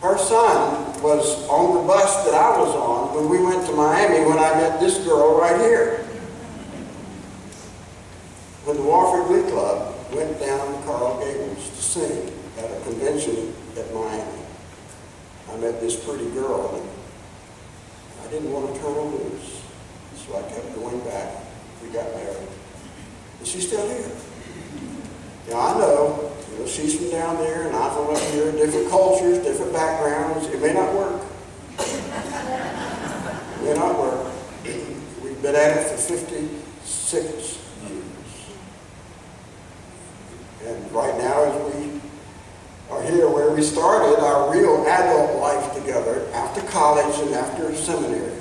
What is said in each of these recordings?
Her son was on the bus that I was on when we went to Miami when I met this girl right here. When the Warford Glee Club went down to Coral Gables to sing at a convention at Miami, I met this pretty girl, and I didn't want to turn her loose, so I kept going back. We got married, and she's still here. Now I know, she's from down there, and I'm from up here, different cultures, different backgrounds. It may not work. It may not work. We've been at it for 56 years. And right now, as we are here where we started our real adult life together after college and after seminary,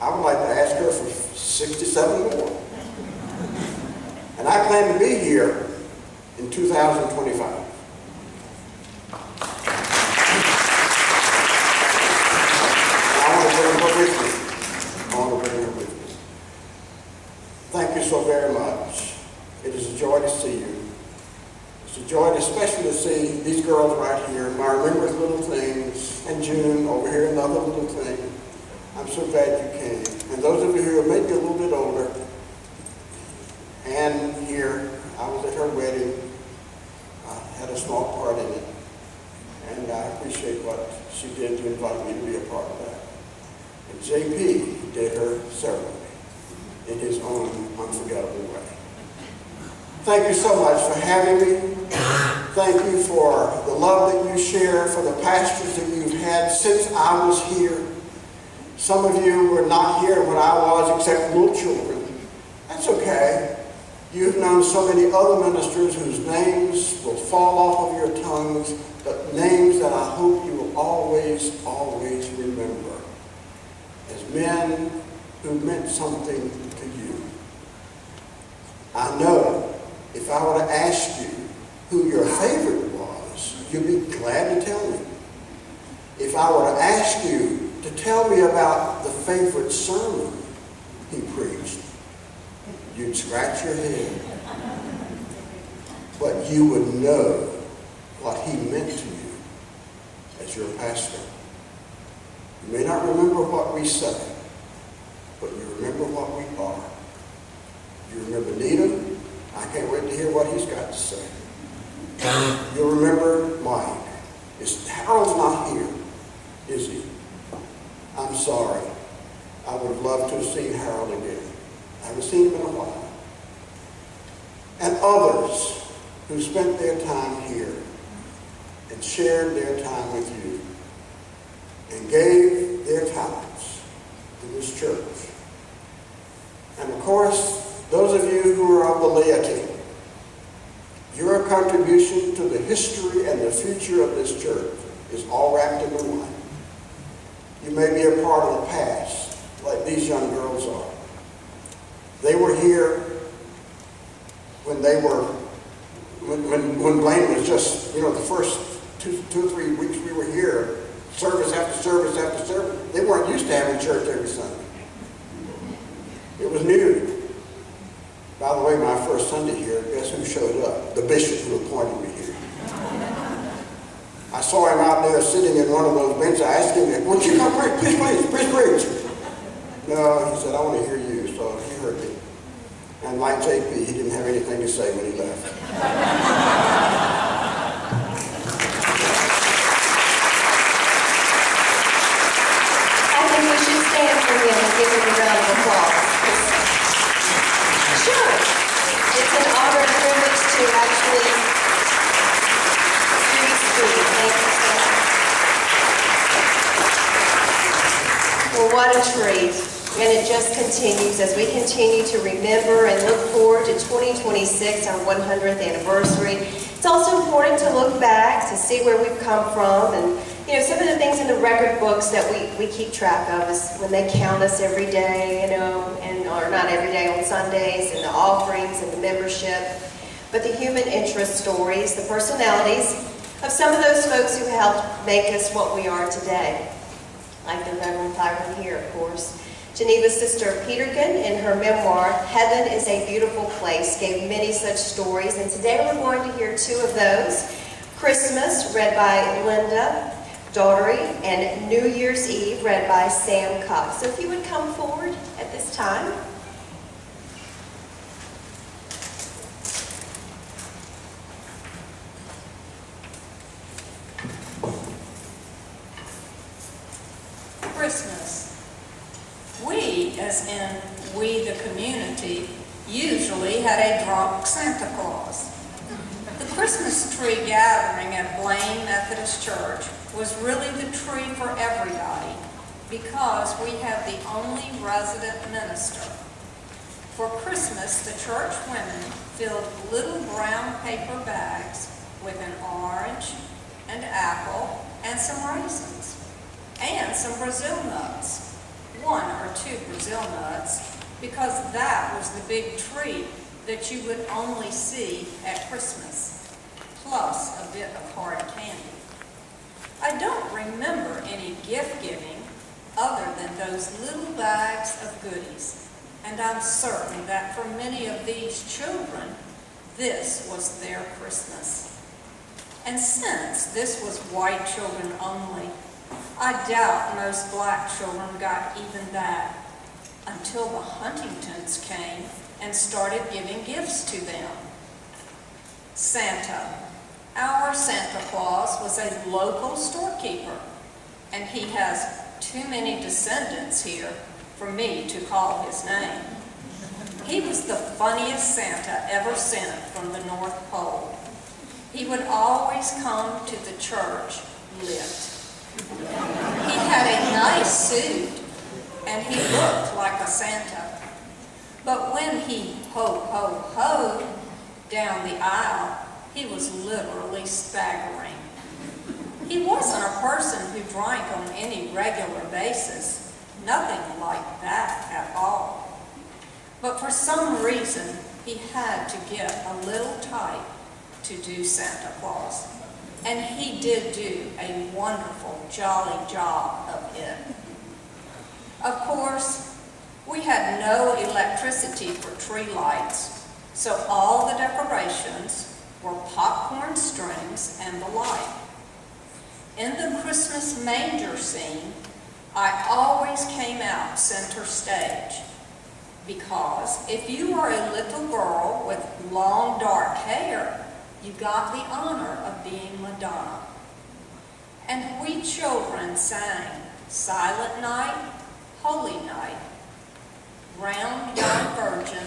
I would like to ask her for 67 more. And I plan to be here in 2025. I want to bring her with me. I want to bring her with me. Thank you so very much. It is a joy to see you. It's a joy especially to see these girls right here, my Remember Little Things, and June over here, another little thing. I'm so glad you came. And those of you who are maybe a little bit older, and here, I was at her wedding. I had a small part in it, and I appreciate what she did to invite me to be a part of that. And JP did her ceremony in his own unforgettable way. Thank you so much for having me. Thank you for the love that you share, for the pastors that you've had since I was here. Some of you were not here when I was, except little children. That's okay. You've known so many other ministers whose names will fall off of your tongues, but names that I hope you will always, always remember as men who meant something to you. I know if I were to ask you who your favorite was, you'd be glad to tell me. If I were to ask you to tell me about the favorite sermon he preached, you'd scratch your head. But you would know what he meant to you as your pastor. You may not remember what we say, but you remember what we are. You remember Needham? I can't wait to hear what he's got to say. You'll remember Mike. Harold's not here, is he? I'm sorry. I would have loved to have seen Harold again. I haven't seen him in a while. And others who spent their time here and shared their time with you and gave their talents to this church. And of course, those of you who are of the laity, your contribution to the history and the future of this church is all wrapped into one. You may be a part of the past, like these young girls are. They were here when Belin was just, the first two or 3 weeks we were here, service after service after service. They weren't used to having church every Sunday. It was new. By the way, my first Sunday here, guess who showed up? The bishop who appointed me here. I saw him out there sitting in one of those benches. I asked him, "Won't you come preach? Please preach." No, he said, "I want to hear you." So he heard me. And like JP, he didn't have anything to say when he left. I think we should stand for him and give him a round of applause. Sure. It's an honor and privilege to actually speak. Thank you so much. Well, what a treat. And it just continues as we continue to remember and look forward to 2026, our 100th anniversary. It's also important to look back to see where we've come from. And, some of the things in the record books that we keep track of is when they count us every day, or not every day on Sundays, and the offerings and the membership. But the human interest stories, the personalities of some of those folks who helped make us what we are today. Like the Reverend Thyron here, of course. Geneva's sister Peterkin, in her memoir, Heaven is a Beautiful Place, gave many such stories, and today we're going to hear 2 of those. Christmas, read by Linda, Daughtery, and New Year's Eve, read by Sam Cox. So if you would come forward at this time. Christmas. We, as in we the community, usually had a drunk Santa Claus. The Christmas tree gathering at Belin Methodist Church was really the tree for everybody because we have the only resident minister. For Christmas, the church women filled little brown paper bags with an orange, an apple, and some raisins, and some Brazil nuts, 1 or 2 Brazil nuts, because that was the big treat that you would only see at Christmas, plus a bit of hard candy. I don't remember any gift giving other than those little bags of goodies, and I'm certain that for many of these children, this was their Christmas. And since this was white children only, I doubt most black children got even that until the Huntingtons came and started giving gifts to them. Santa. Our Santa Claus was a local storekeeper, and he has too many descendants here for me to call his name. He was the funniest Santa ever sent from the North Pole. He would always come to the church lit. He had a nice suit, and he looked like a Santa. But when he ho-ho-hoed down the aisle, he was literally staggering. He wasn't a person who drank on any regular basis, nothing like that at all. But for some reason, he had to get a little tight to do Santa Claus. And he did do a wonderful, jolly job of it. Of course, we had no electricity for tree lights, so all the decorations were popcorn strings and the like. In the Christmas manger scene, I always came out center stage, because if you were a little girl with long dark hair, you got the honor of being Madonna. And we children sang Silent Night, Holy Night, Round Young Virgin,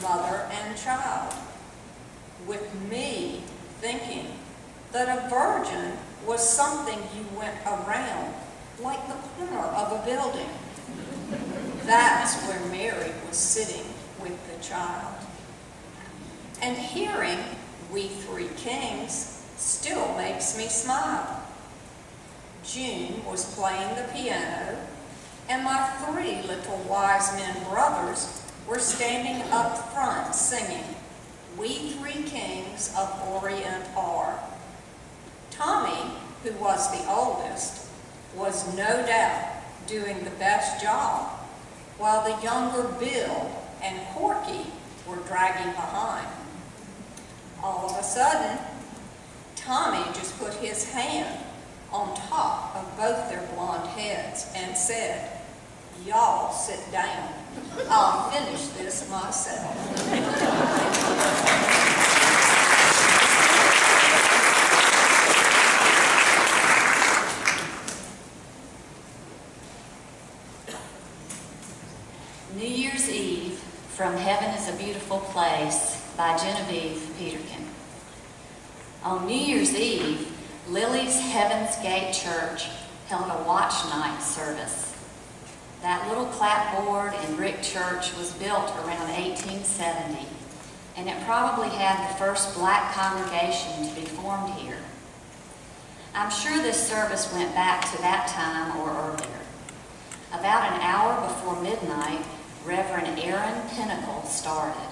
Mother and Child, with me thinking that a virgin was something you went around like the corner of a building. That's where Mary was sitting with the child. And hearing We Three Kings still makes me smile. June was playing the piano, and my 3 little wise men brothers were standing up front singing, We Three Kings of Orient are. Tommy, who was the oldest, was no doubt doing the best job, while the younger Bill and Corky were dragging behind. All of a sudden, Tommy just put his hand on top of both their blonde heads and said, Y'all sit down. I'll finish this myself. New Year's Eve, From Heaven is a Beautiful Place, by Genevieve Peterkin. On New Year's Eve, Lily's Heaven's Gate Church held a watch night service. That little clapboard and brick church was built around 1870, and it probably had the first black congregation to be formed here. I'm sure this service went back to that time or earlier. About an hour before midnight, Reverend Aaron Pinnacle started.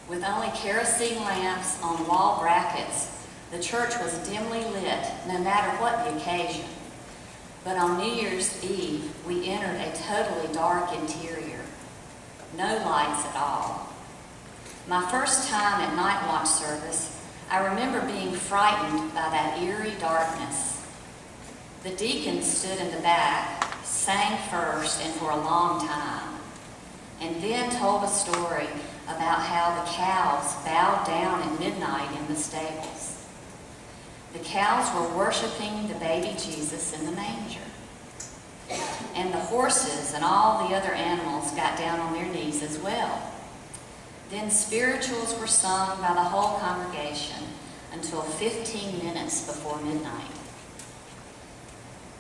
With only kerosene lamps on wall brackets, the church was dimly lit, no matter what the occasion. But on New Year's Eve, we entered a totally dark interior. No lights at all. My first time at night watch service, I remember being frightened by that eerie darkness. The deacons stood in the back, sang first and for a long time, and then told a story about how the cows bowed down at midnight in the stables. The cows were worshiping the baby Jesus in the manger. And the horses and all the other animals got down on their knees as well. Then spirituals were sung by the whole congregation until 15 minutes before midnight.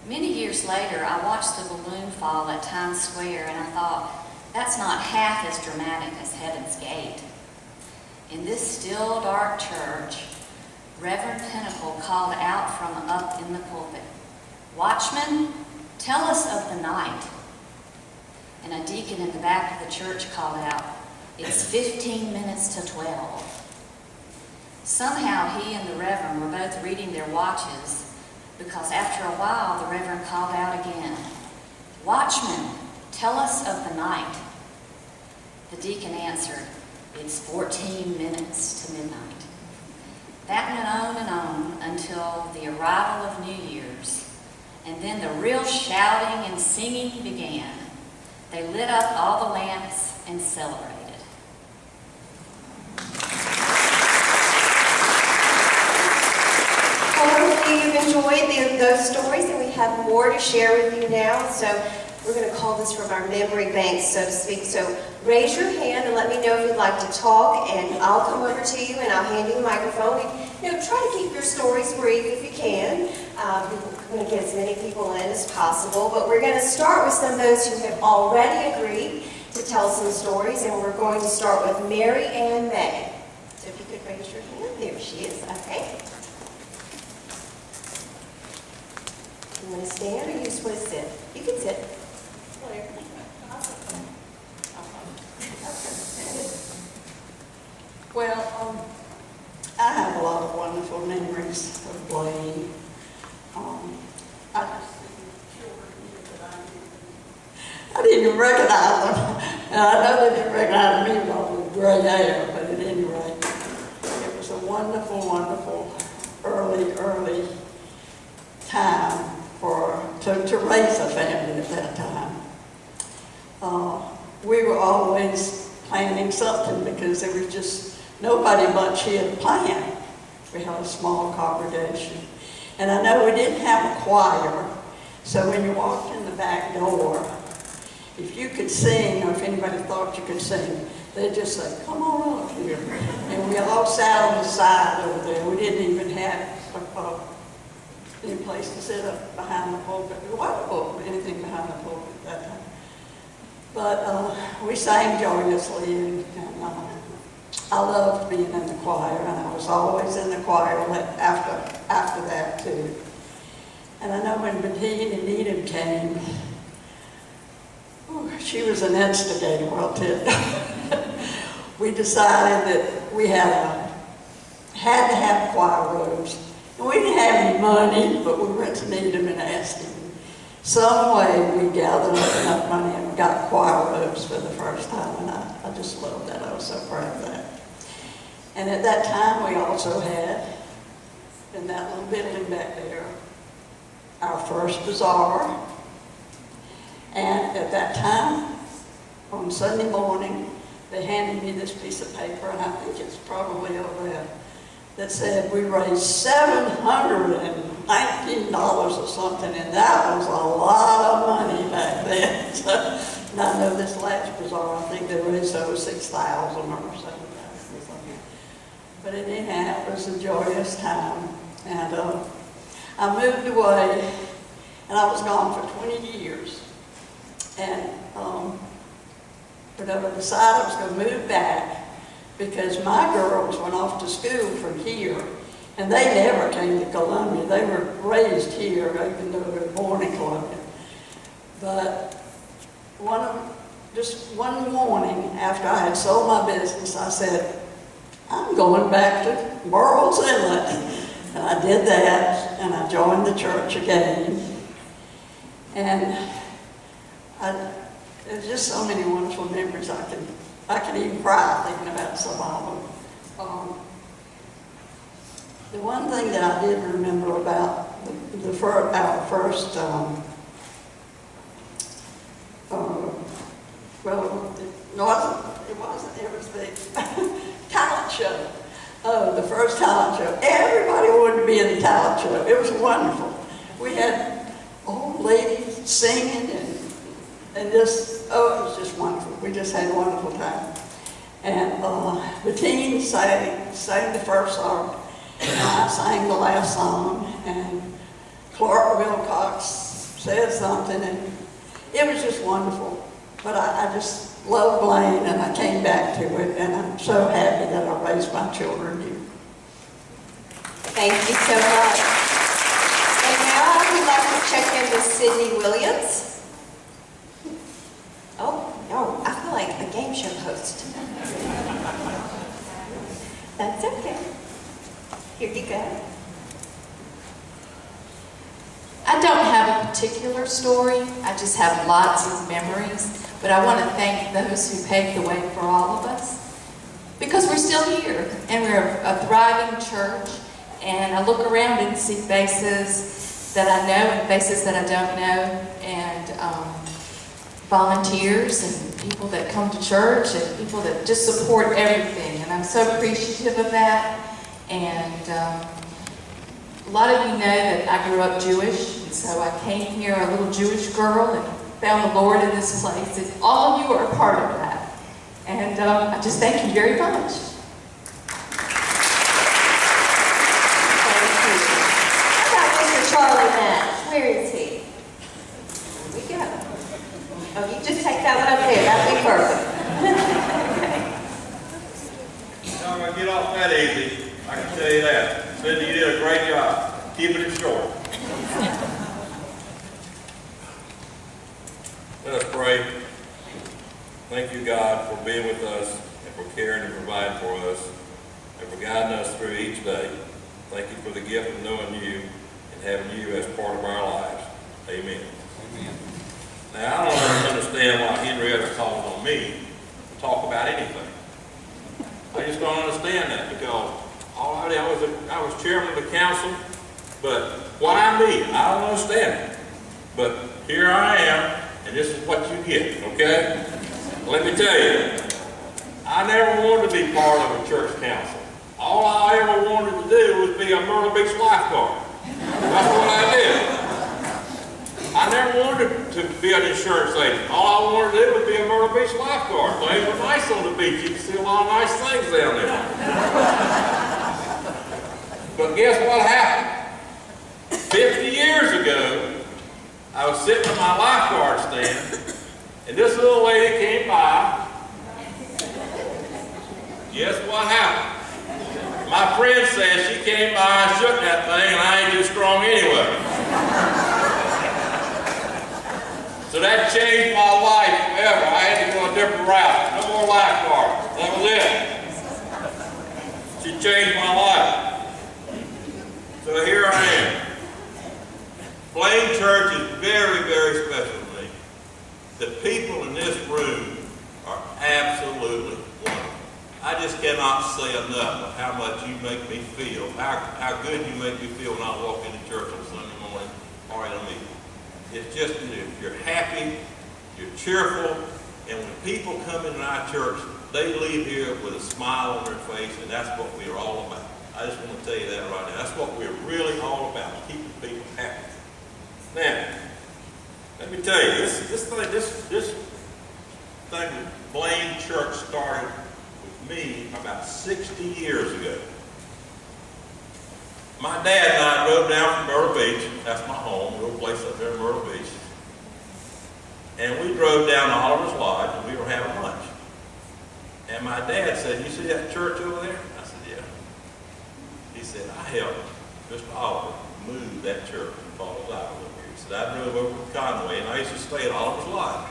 Many years later, I watched the balloon fall at Times Square, and I thought, that's not half as dramatic as Heaven's Gate. In this still, dark church, Reverend Pinnacle called out from up in the pulpit, "Watchmen, tell us of the night." And a deacon in the back of the church called out, "It's 15 minutes to 12. Somehow he and the Reverend were both reading their watches, because after a while the Reverend called out again, "Watchmen, tell us of the night." The deacon answered, "It's 14 minutes to midnight." That went on and on until the arrival of New Year's, and then the real shouting and singing began. They lit up all the lamps and celebrated. Hopefully you've enjoyed those stories, and we have more to share with you now. So we're going to call this from our memory bank, so to speak. So raise your hand and let me know if you'd like to talk, and I'll come over to you and I'll hand you the microphone. Try to keep your stories brief if you can. We're going to get as many people in as possible, but we're going to start with some of those who have already agreed to tell some stories, and we're going to start with Mary Ann May. So if you could raise your hand. There she is. Okay. You want to stand or you just want to sit? You can sit. Well, I have a lot of wonderful memories of Belin. I didn't even recognize them. And I know they didn't recognize me because of the gray hair, but at any rate, it was a wonderful, wonderful early time to raise a family at that time. We were always planning something because there was just nobody much here to plan. We had a small congregation. And I know we didn't have a choir, so when you walked in the back door, if you could sing, or if anybody thought you could sing, they'd just say, "Come on up here." And we all sat on the side over there. We didn't even have any place to sit up behind the pulpit. There wasn't anything behind the pulpit at that time. But we sang joyously, and I loved being in the choir, and I was always in the choir after that too. And I know when Bettina and Needham came, she was an instigator, I'll tell you. We decided that we had to have choir robes. And we didn't have any money, but we went to Needham and asked him. Some way we gathered up enough money and got choir robes for the first time, and I just loved that. I was so proud of that. And at that time, we also had, in that little building back there, our first bazaar. And at that time, on Sunday morning, they handed me this piece of paper, and I think it's probably over there, that said we raised $719 or something, and that was a lot of money back then. And I know this last bazaar, I think they raised over 6,000 or 7,000 or something. But anyhow, it was a joyous time. And I moved away, and I was gone for 20 years. And but I decided I was going to move back because my girls went off to school from here, and they never came to Columbia. They were raised here, even though they were born in Columbia. But just one morning after I had sold my business, I said, "I'm going back to Burles Inlet." And I did that, and I joined the church again. And there's just so many wonderful memories. I can even cry thinking about some of them. The one thing that I did remember about our first, well, it was the talent show. Oh, the first talent show. Everybody wanted to be in the talent show. It was wonderful. We had old ladies singing and just, oh, it was just wonderful. We just had a wonderful time. And the teens sang the first song, and I sang the last song, and Clark Wilcox said something, and it was just wonderful. But I just love Belin, and I came back to it, and I'm so happy that I raised my children here. Thank you so much. And now I would like to check in with Sydney Williams. Oh, no, I feel like a game show host. That's okay. Here you go. I don't have a particular story. I just have lots of memories. But I want to thank those who paved the way for all of us. Because we're still here, and we're a thriving church. And I look around and see faces that I know and faces that I don't know. And volunteers and people that come to church and people that just support everything. And I'm so appreciative of that. And a lot of you know that I grew up Jewish, and so I came here a little Jewish girl and found the Lord in this place. And all of you are a part of that. And I just thank you very much. Thank you. How about Mr. Charlie Match? Where is he? Here we go. Oh, you just take that one up there. That'll be perfect. You're not going to get off that easy, I can tell you that. Cindy, you did a great job. Keeping it short. Let us pray. Thank you, God, for being with us and for caring and providing for us and for guiding us through each day. Thank you for the gift of knowing you and having you as part of our lives. Amen. Amen. Now, I don't understand why Henrietta calls on me to talk about anything. I just don't understand that, because already I was chairman of the council, but why me? I don't understand it. But here I am, and this is what you get, okay? Let me tell you, I never wanted to be part of a church council. All I ever wanted to do was be a Myrtle Beach lifeguard. That's what I did. I never wanted to be an insurance agent. All I wanted to do was be a Myrtle Beach lifeguard. Things were nice on the beach. You can see a lot of nice things down there. But guess what happened? 50 years ago, I was sitting in my lifeguard stand, and this little lady came by. Guess what happened? My friend said she came by and shook that thing, and I ain't too strong anyway. So that changed my life forever. I had to go a different route. No more lifeguard. That was it. She changed my life. So here I am. Belin Church is very, very special to me. The people in this room are absolutely wonderful. I just cannot say enough of how much you make me feel, how good you make me feel when I walk into church on Sunday morning or in a meeting. It's just, you're happy, you're cheerful, and when people come into our church, they leave here with a smile on their face, and that's what we are all about. I just want to tell you that right now. That's what we're really all about, keeping people happy. Now, let me tell you, this thing with Belin Church started with me about 60 years ago. My dad and I drove down from Myrtle Beach. That's my home, little place up there in Myrtle Beach. And we drove down to Oliver's Lodge, and we were having lunch. And my dad said, "You see that church over there?" I said, "Yeah." He said, "I helped Mr. Oliver move that church in Falls, Iowa." He said, "I drove over to Conway, and I used to stay at Oliver's Lodge.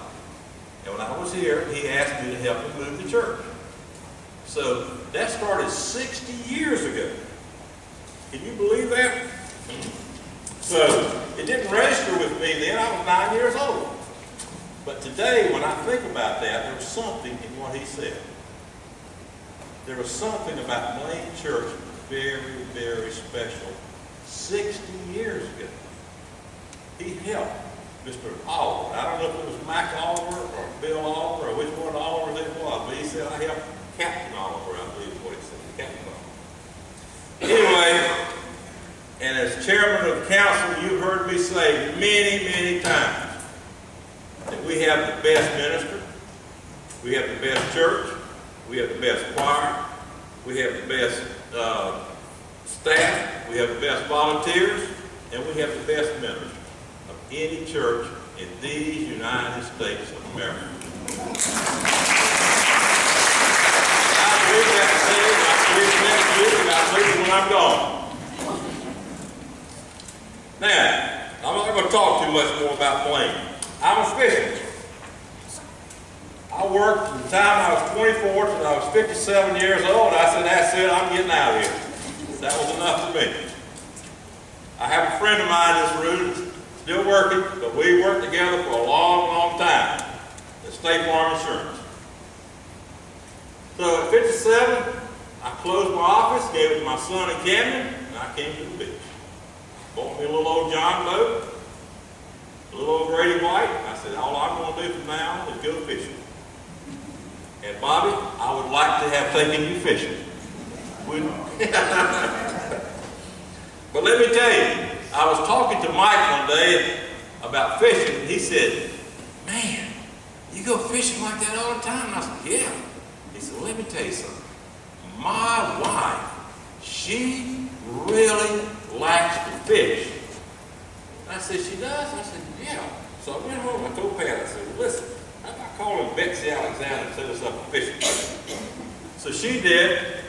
And when I was here, he asked me to help him move the church." So that started 60 years ago. Can you believe that? So it didn't register with me then. I was 9 years old. But today, when I think about that, there was something in what he said. There was something about Belin Church very, very special 60 years ago. He helped Mr. Oliver. I don't know if it was Mac Oliver or Bill Oliver or which one of the Olivers it was, but he said, I helped Captain Oliver, I believe is what he said, Captain Oliver. Anyway, and as chairman of the council, you've heard me say many, many times that we have the best minister, we have the best church, we have the best choir, we have the best staff, we have the best volunteers, and we have the best members of any church in these United States of America. I believe that saying, I believe next week, and I believe when I'm gone. Now, I'm not going to talk too much more about Belin. I'm a fisherman. I worked from the time I was 24 till I was 57 years old. I said, that's it, I'm getting out of here. That was enough for me. I have a friend of mine in this room, still working, but we worked together for a long, long time at State Farm Insurance. So at 57, I closed my office, gave it to my son in Camden, and I came to the beach. Bought me a little old John boat, a little old Grady White. I said, all I'm going to do from now on is go fishing. And Bobby, I would like to have taken you fishing. But let me tell you, I was talking to Mike one day about fishing, and he said, man, you go fishing like that all the time? And I said, yeah. He said, well, let me tell you something. My wife, she really likes to fish. And I said, she does? I said, yeah. So I went home and I told Pat, I said, well, listen, how about calling Betsy Alexander and set us up a fishing trip? So she did,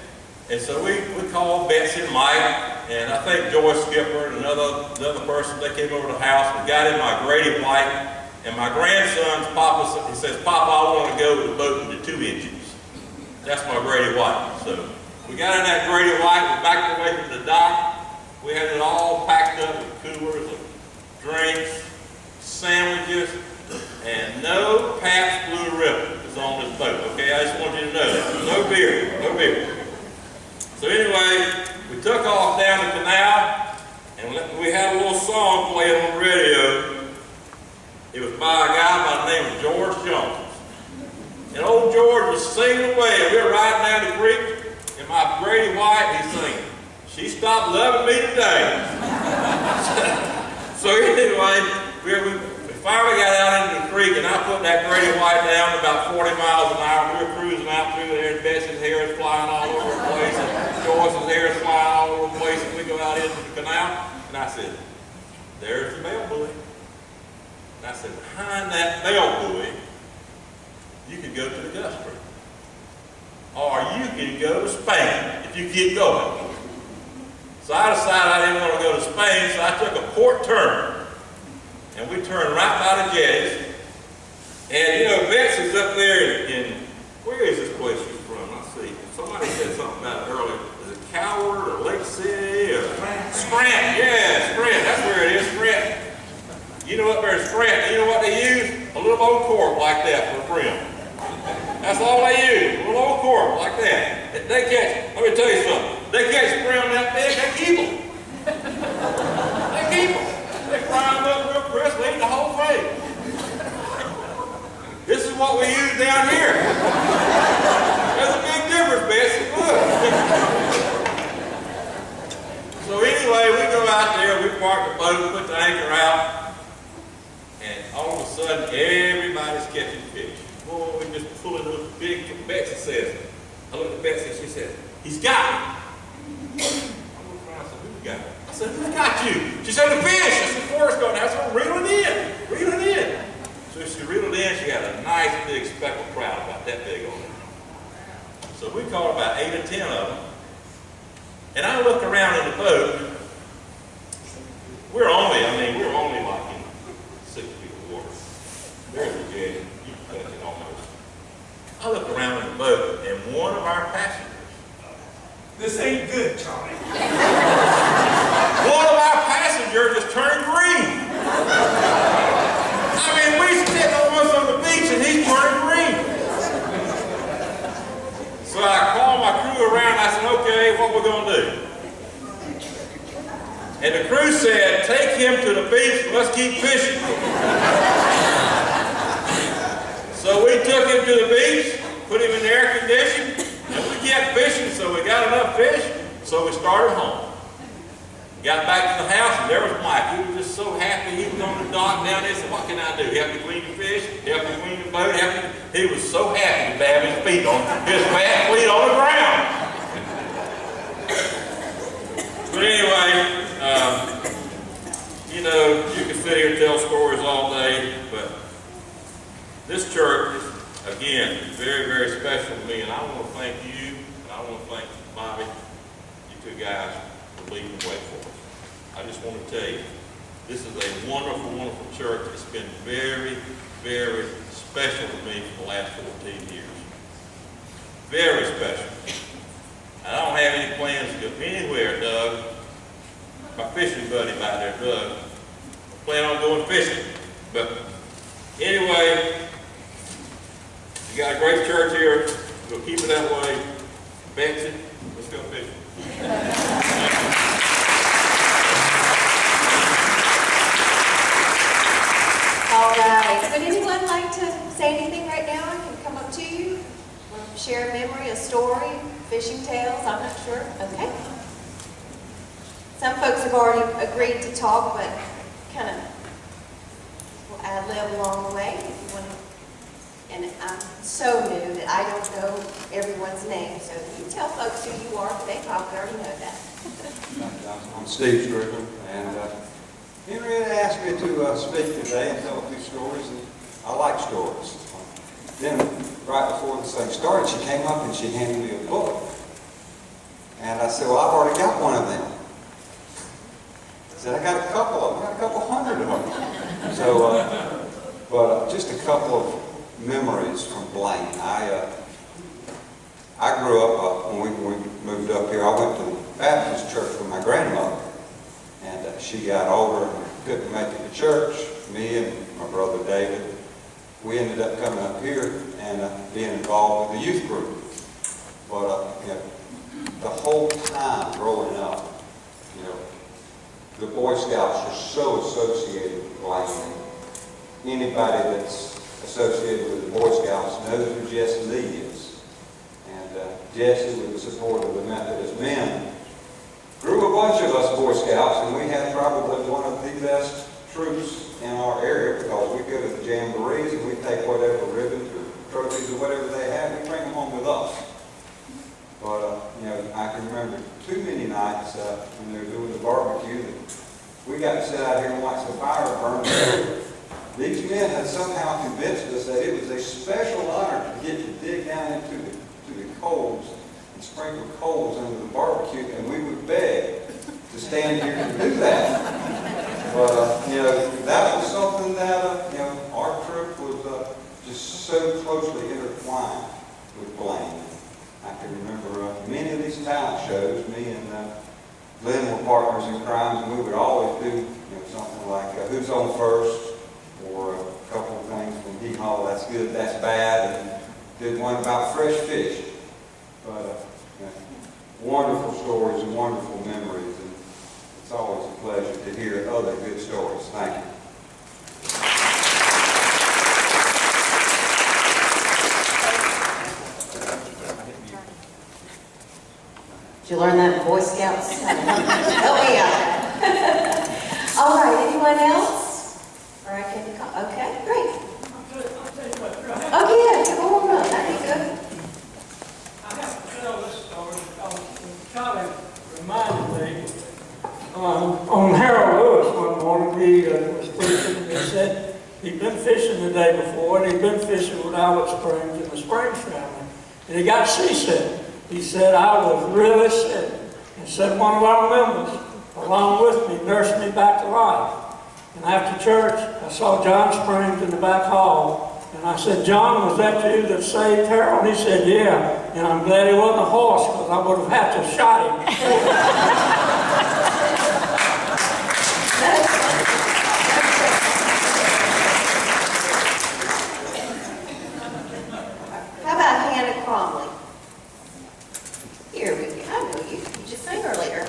and so we called Betsy and Mike, and I think Joyce Skipper and another person, they came over to the house and got in my Grady White, and my grandson's papa, he says, Papa, I want to go with the boat into 2 inches. That's my Grady White. So we got in that Grady White, we backed away from the dock. We had it all packed up with coolers of drinks, sandwiches, and no Pabst Blue Ribbon is on this boat, okay? I just want you to know that. No beer, no beer. So anyway, we took off down the canal, and we had a little song playing on the radio. It was by a guy by the name of George Jones. And old George was singing away, and we were riding down the creek, and my Grady White, he's singing, she stopped loving me today. So anyway, we finally got out into the creek, and I put that Grady White down about 40 miles an hour. We were cruising out through there, and Betsy's hair is flying all over the place, and Joyce's hair is flying all over the place, and we go out into the canal, and I said, there's the bell buoy. And I said, behind that bell buoy, you can go to the Gulf Stream. Or you can go to Spain if you keep going. So I decided I didn't want to go to Spain, so I took a port turn. And we turned right by the jetties. And you know, Betsy's up there in where is this place she's from? Let's see. Somebody said something about it earlier. Is it Coward or Lake City or Scranton? Yeah, Scranton. That's where it is, Scranton. You know up there in Scranton, you know what they use? A little old cork like that for a brim. That's all they use, a little old cork like that. They catch, let me tell you something, they catch brim that big, they keep them. They keep them. They fry them up real crisp, they eat the whole thing. This is what we use down here. There's a big difference, Betsy, look. So anyway, we go out there, we park the boat, put the anchor out, and all of a sudden, everybody's catching fish. Boy, we just pulling those big, Betsy says, I looked at Betsy and she said, he's got me. I looked around and said, who's got me? I said, who's got you? She said, the fish. I said, Forrest going, I said, reel it in, reel it in. So she reeled it in, she had a nice big speckled trout about that big on it. So we caught about 8 or 10 of them. And I looked around in the boat. We're only like in 6 feet of water. There's the jetty. You can touch it almost. I looked around in the boat, and one of our passengers. This ain't good, Charlie. One of our passengers just turned green. I mean, we sitting on the beach, and he's turned green. So I called my crew around. I said, okay, what we're going to do? the crew said, take him to the beach and let's keep fishing. So we took him to the beach, put him in the air conditioning, and we kept fishing, so we got enough fish, so we started home. Got back to the house, and there was Mike. He was just so happy. He was on the dock down there. He said, what can I do? Help me clean the fish? Help me clean the boat? He was so happy to have his feet on, his fat feet on the ground. But anyway, you know, you can sit here and tell stories all day, but this church is, again, very, very special to me, and I want to thank you, and I want to thank Bobby, you two guys, for leading the way for us. I just want to tell you, this is a wonderful, wonderful church. It's been very, very special to me for the last 14 years. Very special. I don't have any plans to go anywhere, Doug. My fishing buddy back there, Doug. I plan on going fishing. But anyway, you got a great church here. We'll keep it that way. Betsy, let's go fishing. All right. Would anyone like to say anything right now? I can come up to you. Want to share a memory, a story, fishing tales? I'm not sure. Okay. Some folks have already agreed to talk, but kind of will ad-lib along the way if you want to. And I'm so new that I don't know everyone's name, so you tell folks who you are. They probably already know that. I'm Steve Strickland, and Henrietta asked me to speak today and tell a few stories, and I like stories. Then, right before this thing started, she came up and she handed me a book. And I said, well, I've already got one of them. I said, I got a couple of them. I got a couple hundred of them. So, but just a couple of memories from Belin. I grew up, when we moved up here, I went to the Baptist church with my grandmother. And she got older and couldn't make it to church. Me and my brother David, we ended up coming up here and being involved with the youth group. But you know, the whole time growing up, you know, the Boy Scouts are so associated with Belin. Anybody that's associated with the Boy Scouts knows who Jesse Lee is. And Jesse, with the support of the Methodist men, grew a bunch of us Boy Scouts, and we had probably one of the best troops in our area, because we go to the jamborees and we take whatever ribbons or trophies or whatever they have, we bring them home with us. But you know, I can remember too many nights when they were doing the barbecue that we got to sit out here and watch the fire burn. These men had somehow convinced us that it was a special honor to get to dig down into the coals and sprinkle coals under the barbecue, and we would beg to stand here and do that. But you know, that was something that you know, our troop was just so closely intertwined with Belin. I can remember many of these talent shows. Me and Lynn were partners in crimes, and we would always do, you know, something like Who's on First, or a couple of things from Hee Haw, That's Good, That's Bad, and did one about fresh fish. But you know, wonderful stories and wonderful memories, and it's always a pleasure to hear other good stories. Thank you. Did you learn that in Boy Scouts? Help me out. All right, anyone else? Or I can call. Okay, great. Oh yeah, come on up. That'd be good. I have to tell this story because it kind of reminded me. On Harold Lewis one morning, he was preaching, and he said he'd been fishing the day before, and he'd been fishing with Albert Springs and the Springs family, and he got seasick. He said, I was really sick. And said one of our members, along with me, nursed me back to life. And after church, I saw John Springs in the back hall. And I said, John, was that you that saved Harold? And he said, yeah. And I'm glad he wasn't a horse, because I would have had to have shot him. How about Hannah Cromley? Here we go. I know you. You just sang earlier.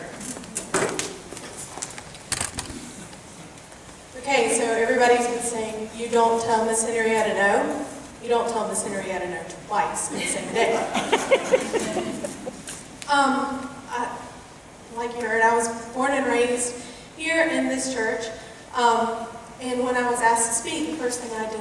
don't tell Miss Henrietta no, you don't tell Miss Henrietta no twice in the same day. Like you heard, I was born and raised here in this church. And when I was asked to speak, the first thing I did